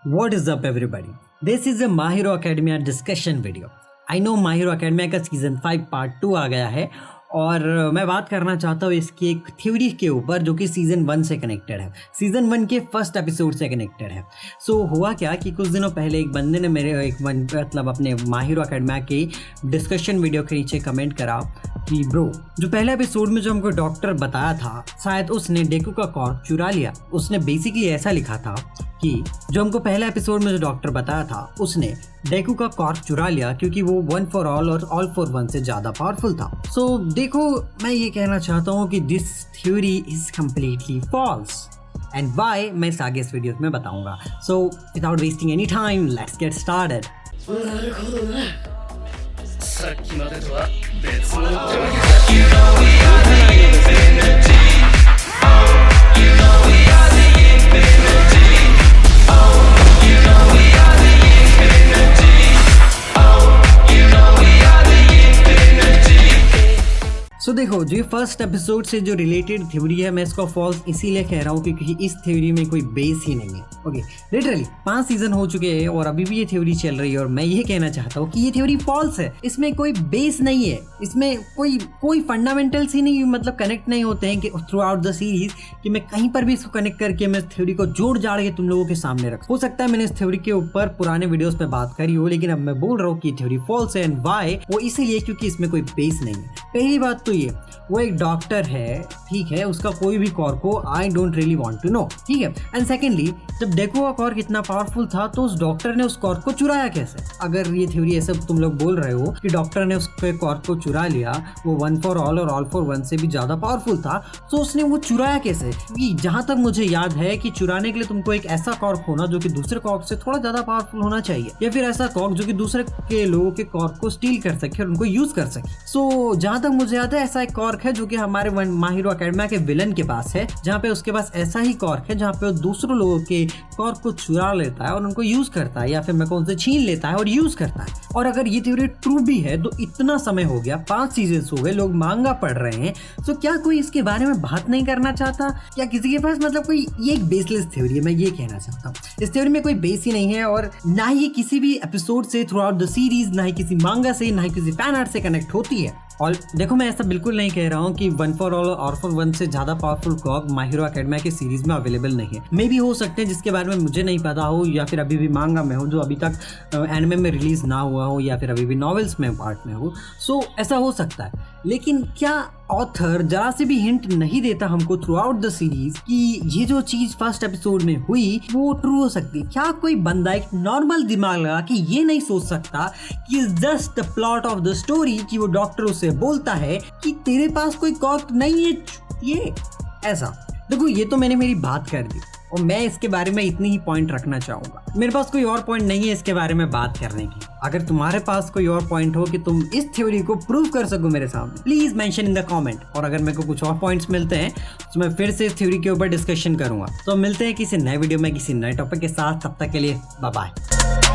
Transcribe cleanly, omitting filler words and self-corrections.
What is up everybody? This is a My Hero Academia discussion video. I know My Hero Academia का season 5 part 2 आ गया है और मैं बात करना चाहता हूँ इसकी एक थ्योरी के ऊपर जो कि सीज़न 1 से कनेक्टेड है, सीज़न 1 के फर्स्ट एपिसोड से कनेक्टेड है। सो हुआ क्या कि कुछ दिनों पहले एक बंदे ने मेरे अपने माय हीरो एकेडमिया के डिस्कशन वीडियो के नीचे कमेंट करा कि ब्रो जो पहले एपिसोड में जो हमको डॉक्टर बताया था शायद उसने डेकू का कॉर्प चुरा लिया। उसने बेसिकली ऐसा लिखा था कि जो हमको पहले एपिसोड में जो डॉक्टर बताया था उसने डेकू का कॉर्प चुरा लिया क्योंकि वो 1 फॉर ऑल और ऑल फॉर वन से ज़्यादा पावरफुल था। सो देखो मैं ये कहना चाहता हूँ कि this theory is completely false and why मैं इस आगे इस वीडियो में बताऊंगा। So without wasting any time let's get started. さっきまでとは別の状況 So देखो जो ये फर्स्ट एपिसोड से जो रिलेटेड थ्योरी है मैं इसको फॉल्स इसीलिए कह रहा हूँ क्योंकि इस थ्योरी में कोई बेस ही नहीं है। ओके लिटरली 5 सीजन हो चुके हैं और अभी भी ये थ्योरी चल रही है और मैं ये कहना चाहता हूँ कि ये थ्योरी फॉल्स है। इसमें कोई बेस नहीं है, इसमें कोई फंडामेंटल्स ही नहीं मतलब कनेक्ट नहीं होते हैं कि थ्रू आउट द सीरीज कि मैं कहीं पर भी इसको कनेक्ट करके मैं इस थ्योरी को जोड़ जाड़ के तुम लोगों के सामने रख। हो सकता है मैंने इस थ्योरी के ऊपर पुराने वीडियोस में बात करी हो लेकिन अब मैं बोल रहा हूँ कि थ्योरी फॉल्स है। And why? वो इसीलिए क्योंकि इसमें कोई बेस नहीं है। पहली बात तो ये वो एक डॉक्टर है, ठीक है, उसका कोई भी कॉर्को I don't really want to know, ठीक है। एंड सेकेंडली जब डेकू का कॉर्क इतना पावरफुल था तो उस डॉक्टर ने उस कॉर्क को चुराया कैसे? अगर ये थ्योरी ऐसे तुम लोग बोल रहे हो कि डॉक्टर ने उसके कॉर्क को चुरा लिया, वो 1 फॉर ऑल और ऑल फॉर वन से भी ज्यादा पावरफुल था, तो उसने वो चुराया कैसे? क्योंकि जहां तक मुझे याद है कि चुराने के लिए तुमको एक ऐसा कॉर्क होना जो कि दूसरे कॉर्क से थोड़ा ज्यादा पावरफुल होना चाहिए, या फिर ऐसा कॉर्क जो कि दूसरे के लोगों के कॉर्क को स्टील कर सके और उनको यूज कर सके। सो जहां तक मुझे याद है ऐसा एक कॉर्क है जो कि हमारे माय हीरो एकेडमिया के विलन के पास है, जहाँ पे उसके पास ऐसा ही कॉर्क है जहाँ पे वो दूसरों लोगों के कॉर्क को चुरा लेता है और उनको यूज करता है या फिर मैं कौन से छीन लेता है और यूज करता है। और अगर ये थ्योरी ट्रू भी है तो इतना समय हो गया, 5 सीजन हो गए, लोग मांगा पढ़ रहे हैं, तो क्या कोई इसके बारे में बात नहीं करना चाहता? क्या किसी के पास मतलब कोई ये एक बेसलेस थ्योरी है? मैं ये कहना चाहता हूँ इस थ्योरी में कोई बेस ही नहीं है और ना ही किसी भी एपिसोड से थ्रू आउट द सीरीज, ना ही किसी मांगा से, ना ही किसी फैन आर्ट से कनेक्ट होती है। और देखो मैं ऐसा बिल्कुल नहीं कह रहा हूँ कि 1 फॉर ऑल और फॉर वन से ज्यादा powerful cork my hero academia की सीरीज में अवेलेबल नहीं है। मे भी हो सकते हैं जिसके बारे में मुझे नहीं पता हो या फिर अभी भी मांगा में हो जो अभी तक एनिमे में रिलीज ना हुआ हो या फिर अभी भी नॉवेल्स में पार्ट में हो। सो ऐसा हो सकता है, लेकिन क्या ऑथर जरा से भी हिंट नहीं देता हमको थ्रू आउट द सीरीज कि ये जो चीज फर्स्ट एपिसोड में हुई वो ट्रू हो सकती? क्या कोई बंदा एक नॉर्मल दिमाग लगा कि ये नहीं सोच सकता कि just the plot of the story कि वो डॉक्टर उससे बोलता है कि तेरे पास कोई कॉर्क नहीं है, ये ऐसा? देखो ये तो मैंने मेरी बात कर दी और मैं इसके बारे में इतनी ही पॉइंट रखना चाहूंगा। मेरे पास कोई और पॉइंट नहीं है इसके बारे में बात करने की। अगर तुम्हारे पास कोई और पॉइंट हो कि तुम इस थ्योरी को प्रूव कर सको मेरे सामने, please mention in the comment. और अगर मेरे को कुछ और पॉइंट्स मिलते हैं तो मैं फिर से इस थ्योरी के ऊपर डिस्कशन करूंगा। तो मिलते हैं किसी नए वीडियो में किसी नए टॉपिक के साथ, तब तक के लिए बाय बाय।